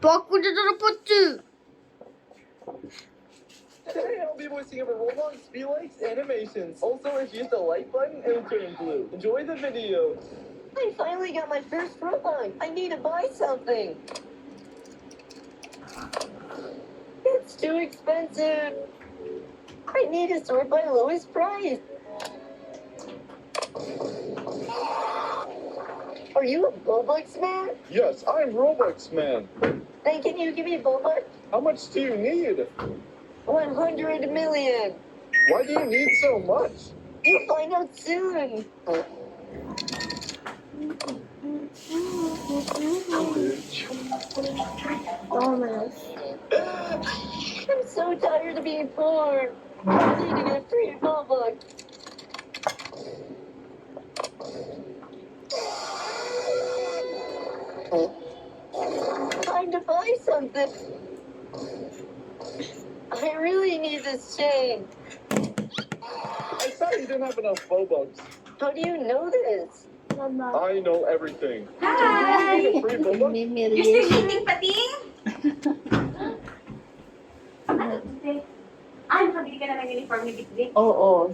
Today I'll be voicing over Roblox Felix animations. Also, if you hit the like button, it'll turn blue. Enjoy the video. I finally got my first Roblox. I need to buy something. It's too expensive. I need to sort by lowest price. Are you a Roblox man? Yes, I'm Robux Man. Then can you give me Roblox? How much do you need? 100 million. Why do you need so much? You'll find out soon. I'm so tired of being poor. I need to get free Roblox. Time to buy something. I really need this chain. I thought you didn't have enough Robux. How do you know this? I know everything. Hi! Do you need a free Robux? You still eating pating? Ano, Tite? Nakabili ka na ng uniform ni Bitbit? Oo.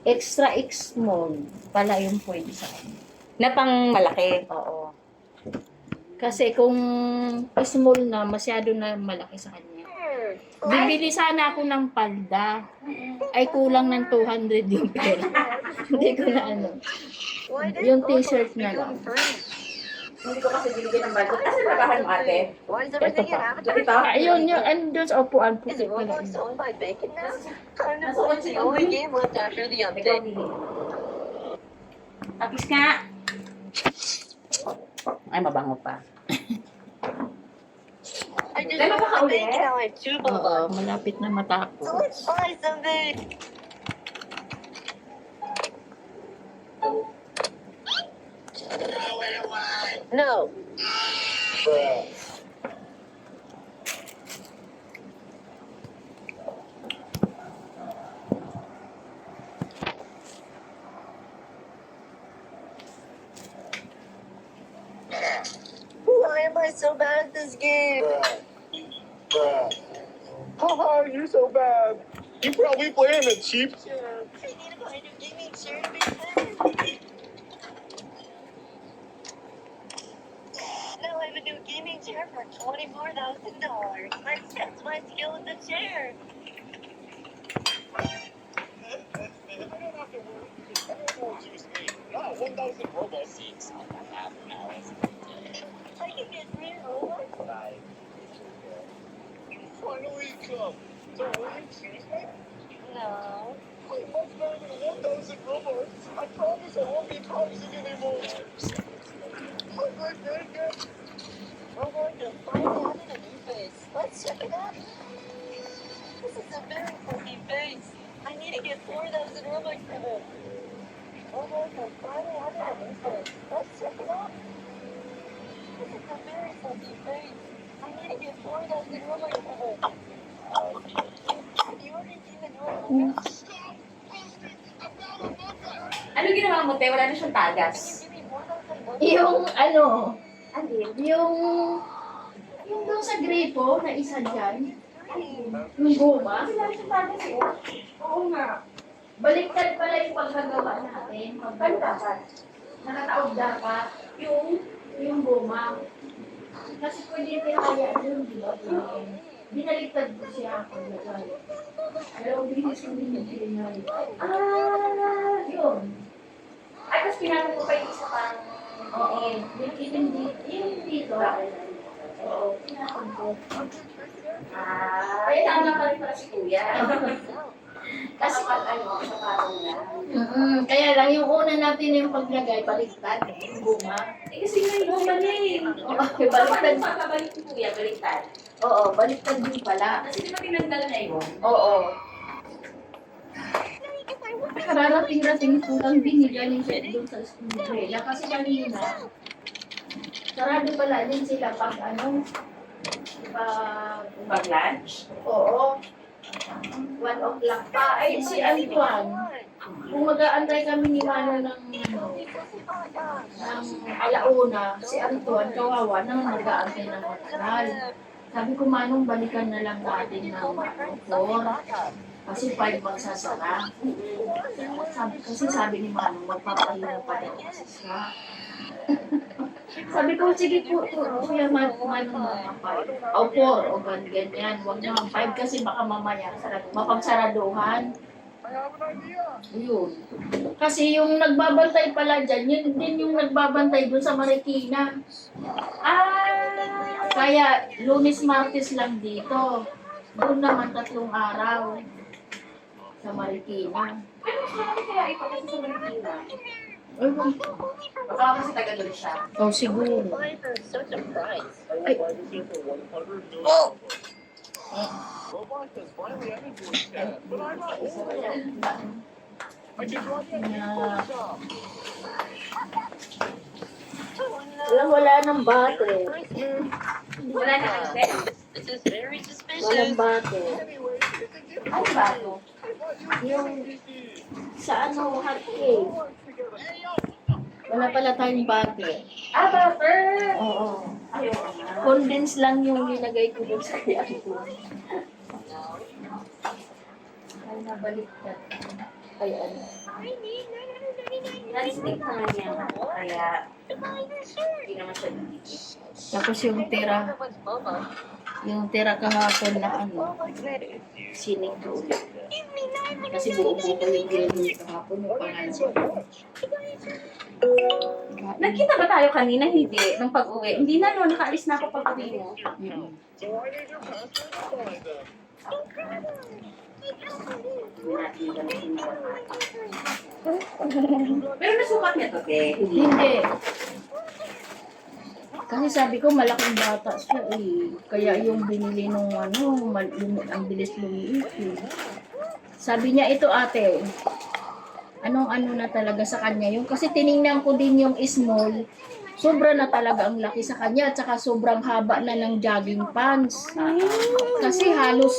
Extra X small pala yung pwede sa akin. Na pang malaki? Oo. Kasi kung small na, masyado na malaki sa kanya. Bibili sana ako ng palda. Ay kulang ng 200 yung pera. Hindi ko na ano. Yung t-shirt na lang. Hindi ko kasi binigyan ng budget. Kasi nagahan mo ate? Why is Ito everything in pa. Avatar? Ito? Ayun, yung andun sa upuan. Is Puti pala. Roblox owned by Bacon now? Time to play the only game left after the Ikaw, update. Dili. Tapos nga. Ay, mabango pa. I just Dahil want to makakauli? make now I have two Oo, Roblox. malapit na So matapos. let's buy something. No. Why am I so bad at this game? Haha, you're so bad. You probably play in a cheap. I need to buy a new gaming chair to be better. Now I have a new gaming chair for $24,000. Let's test my skill with the chair. I don't have to worry because everyone will choose me. Not 1,000 Robux. I can get free Robux. You finally come. So will you choose me? No. I'm much better than 1,000 Robux. I promise I won't be promising anymore. I'm like that guy. Roblox is finally having a new face. Let's check it out. This is a very funky face. I need to get 4,000 Robux for this. Roblox is finally having a new face. Let's check it out. This is a very funky face. I need to get 4,000 Robux for this. Have you already seen the new Robux? Stop posting about a Robux. Ano ginawa mo, te? Wala na siyang Can tagas. you give me 4,000 Robux? Yung ano, Alin? yung doon sa gripo na isa dyan, yung goma. Wala na siyang tagas eh. Oo nga. Baliktad pala yung paggagawa natin. Ano dapat? Nakataog dapat yung goma. Kasi pwede yung pinakaya doon, di ba? Binaliktad ko siya ang paglagay. Dalawang bilis ko din yung pinay. Yun. Ay, tapos pinatong ko pa yung isa pang Oo. Yung dito. Oo, pinakon ko. Ay, tama pa rin pala si Kuya. Kasi ano, sa parang na. kaya lang yung una natin yung paglagay, baliktad, yung guma. Eh, kasi nga yung balik. Oo, Baliktad. baliktad. Pagkabalik ni Kuya, baliktad. Oo, baliktad din pala. Kasi di ba tinanggal na yun? Oo. Kararating-rating ko lang binigyan siya doon sa umbrella kasi kanina, sarado pala din sila pag ano, Pag-lunch? oo, 1 o'clock pa. Ay, si Antoine, kung mag-aantay kami ni Manong ng alauna, si Antoine, kawawa na mag-aantay ng matagal. Sabi ko, Manong, balikan na lang natin ng 4. Kasi 5 magsasara. Sabi ni Manong, magpapahinga pa rin kasi siya. Sabi ko, sige po, kuya, Manong mga 5. O 4, o ganyan. Huwag naman 5 kasi baka mamaya mapagsaraduhan. I have an idea. Yun. Kasi yung nagbabantay pala dyan, yun din yung nagbabantay dun sa Marikina. Kaya Lunes, Martes lang dito. Doon naman 3 araw sa Marikina. Ano sabi kaya ipagkasi sa Marikina? Ayun. Baka kasi taga doon siya. Oh, siguro. Why for such a price? I will buy this here for 100 million. Roblox has finally ended your chat, but I'm not old enough. I can draw you a Yeah. shop. Wala ng battery. Wala na kasi. This is very Walang suspicious. battery. Anyway, it's a gift. Ano ba ito? I bought you Yung DVDs. sa hot cake. Roblox together. Hey, yo! Wala pala tayong battery. Butter! Oo. Ayoko na. Condense lang yung nilagay ko dun sa kaya ko. Ay, nabaliktad. Ay, ano. Na-stick na nga niya. Kaya, hindi naman siya dito. Tapos yung tira, kahapon na ano, sinig ko ulit. Kasi buo-buo ko yung gilid kahapon yung pangalan ko. Nagkita ba tayo kanina? Hindi. Nung pag-uwi. Hindi na, no. Nakaalis na ako pag-uwi mo. So I need your password to find them. Hindi natin yung ganun sinukat. Pero nasukat niya to, te. Hindi. Hindi. Kasi sabi ko malaking bata siya eh. Kaya yung binili nung ano, ang bilis lumiit eh. Sabi niya, ito ate, anong ano na talaga sa kanya. Yung, kasi tiningnan ko din yung small, sobra na talaga ang laki sa kanya, at saka sobrang haba na ng jogging pants. Kasi halos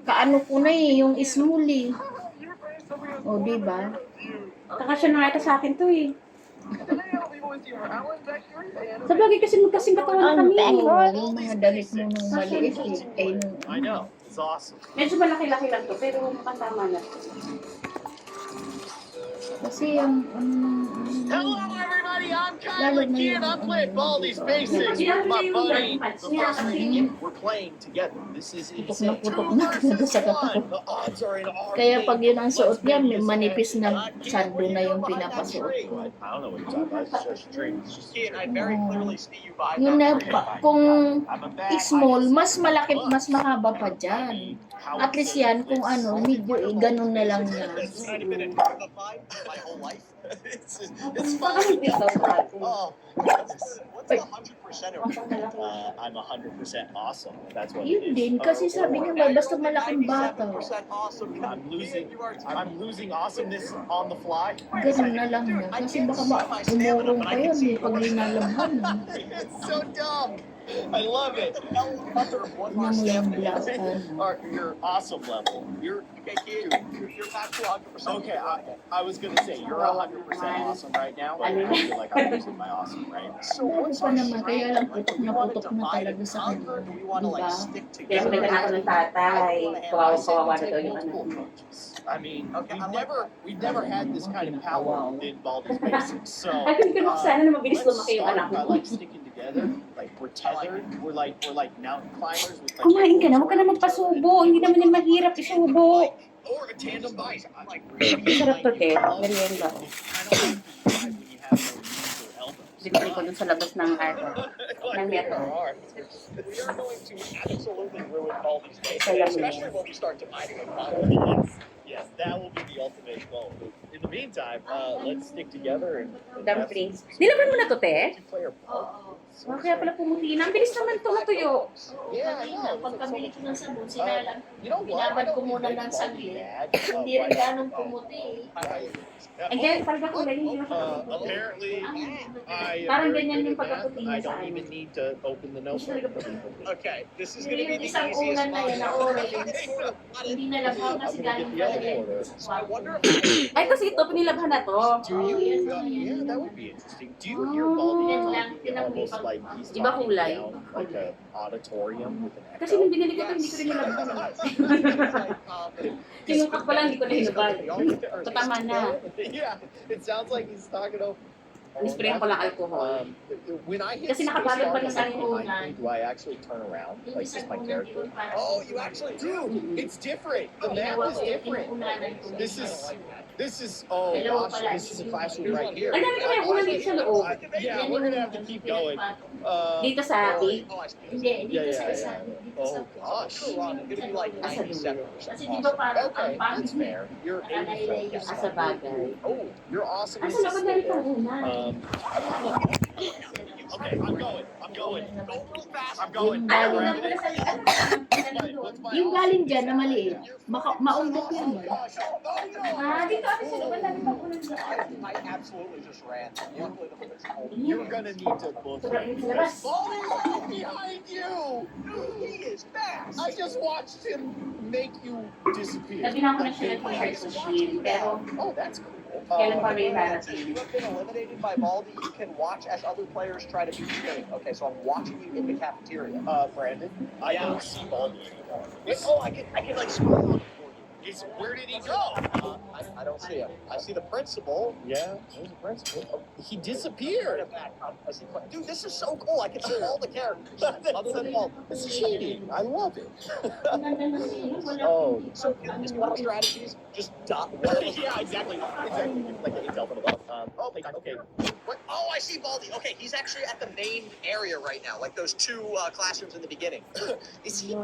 kaano ko na eh, yung small eh. O, diba? Kakasya na nga ito sa akin to eh. Today I'll be with you. Alan Becker and Sa bagay kasi magkasing katawan na kami. Yung mga damit mo nung maliit eh. Ay, nung, I know. It's awesome. Medyo malaki-laki lang to, pero makasama na. kasi yung, Hello, everybody. I'm Lalo Kyle na Kid. yung, I'm playing Baldi's Basics with my buddy. The first week we're playing together. This is insane. putok na talaga sa katawan. The odds are in our Kaya pag favor. yun ang suot niya, may manipis na sando na yung pinapasuot ko. I don't know what you're talking about. It's just a drink. It's just Kid, I very clearly see you buy Yun na, kung I'm a bad small, mas malaki, mas mahaba pa dyan. At least yan, kung ano, medyo ganun na lang yan. It's kind of been a part of my whole life. It's Baka fun. hindi ito. Oh, what's 100% of I'm 100% awesome. That's what Yun it is. din, kasi sabi niya, may basta malaking bata. 97% awesome. I'm losing awesomeness on the fly. Ganun na lang yan. Kasi baka umurong pa yun eh, pag linalabhan. It's so dumb. I love it. One more Yung step. black, Or your awesome level. You're you're back to 100%. Okay, I was gonna say you're 100% awesome right now. But I feel like I'm losing my awesome, right? So Ano what's pa our naman, kaya lang putok na putok na talaga sa kanya. conquer? We want to like Diba? stick Kaya together. pagkita natin ng tatay, kawawa-kawawa na daw yung anak mo. I mean, we've never had this kind of power in Baldi's Basics. So Ay, pinipin mo sana na mabilis let's lumaki yung start anak by mo. like sticking together. Like we're tethered. We're like mountain climbers. With, like, Kumain ka na, huwag ka na magpasubo. Hindi naman yung mahirap isubo. or a tandem bike. Like Sarap to, te. Merienda ko. Binili ko dun sa labas ng ng metro. We are going to absolutely ruin Baldi's Basics, Kaya mo especially when we start dividing a pie. Yes, that will be the ultimate goal. In the meantime, let's stick together and Dumplings. Nilaban mo na to, te? multiplayer. Oh, kaya pala pumuti na. Ang bilis naman ito natuyo. Yeah, I Kanina, know. pagkabili ko ng sabon, sinalang, You know what? binabad I ko don't muna even ng need saglit. that. Hindi rin ganong pumuti eh. Ay, kaya talaga kulay hindi na Apparently, I am Parang very ganyan good yung at math. pagkaputi niya I sa don't ano. even need to open the Hindi talaga notebook. puti-puti. Okay, this is gonna be Yung the isang easiest ulan na yan na orange, hindi na labaw kasi galing pa rin sa I kwarto. wonder if Ay, kasi ito, pinilabhan na to. do you? yes, Yeah, that would be interesting. Do you hear Baldy Yan talking lang, almost like he's Iba talking kulay. down like a auditorium with an echo? Kasi nung binili ko ito, hindi ko rin nilabhan. Tinungkap ko lang, hindi ko na hinubad. Tatama na. Yeah, it sounds like he's talking over. Nisprayan ko lang alcohol. When I hit Kasi nakabalot pa na sa spacebar behind me, do I actually turn around Yung like isang just my ulan, character? yun, parang- Oh, you actually do. It's different. The map is different. This is oh gosh, this is a classroom right here. Ang dami ko kaya ulan dito sa loob. Yeah, we're gonna have to keep going. Dito sa ating. Hindi, dito Yeah, sa yeah, isa. yeah. Dito sa Oh gosh. It's gonna be like Asa 97 dulo. Kasi di ba parang ang Okay, pangit that's fair. You're Nakalay 80 Asa bagay. Oh, you're awesome. Asa labas na rin ang ulan. Okay, I'm going. I'm going. I'm going. Ay, Ano wala na pala sa What's my yung galing dyan na maliit, awesome? maumbok yun. Oh, gosh. Oh, no. Ah, dito ako sa labas namin pang ulan dyan. I absolutely just ran. Luckily, the principal. You're gonna need to book Sobrang him. init sa labas. Oh, he's right behind you! He is fast. I just watched him make you disappear. Nabilang ko na siya ng t-shirt sa shield, pero Oh, that's cool. kailan pa rin Since darating. you have been eliminated by Baldy, you can watch as other players try to beat the game. Okay, so I'm watching you in the cafeteria. Brandon, I don't see Baldy anymore. Oh, I can like scroll on it for you. Where did he go? I don't see him. I see the principal. Yeah, there's the principal. Oh, he Right disappeared. at back. I see. Dude, this is so cool. I can see all the characters other than Baldy. It's cheating. I love it. Oh, So, small strategies, just dot. Yeah, exactly. Exactly. Like an intel from above. Oh, playtime. Okay. What? Oh, I see Baldy. Okay, he's actually at the main area right now, like those two classrooms in the beginning. Is he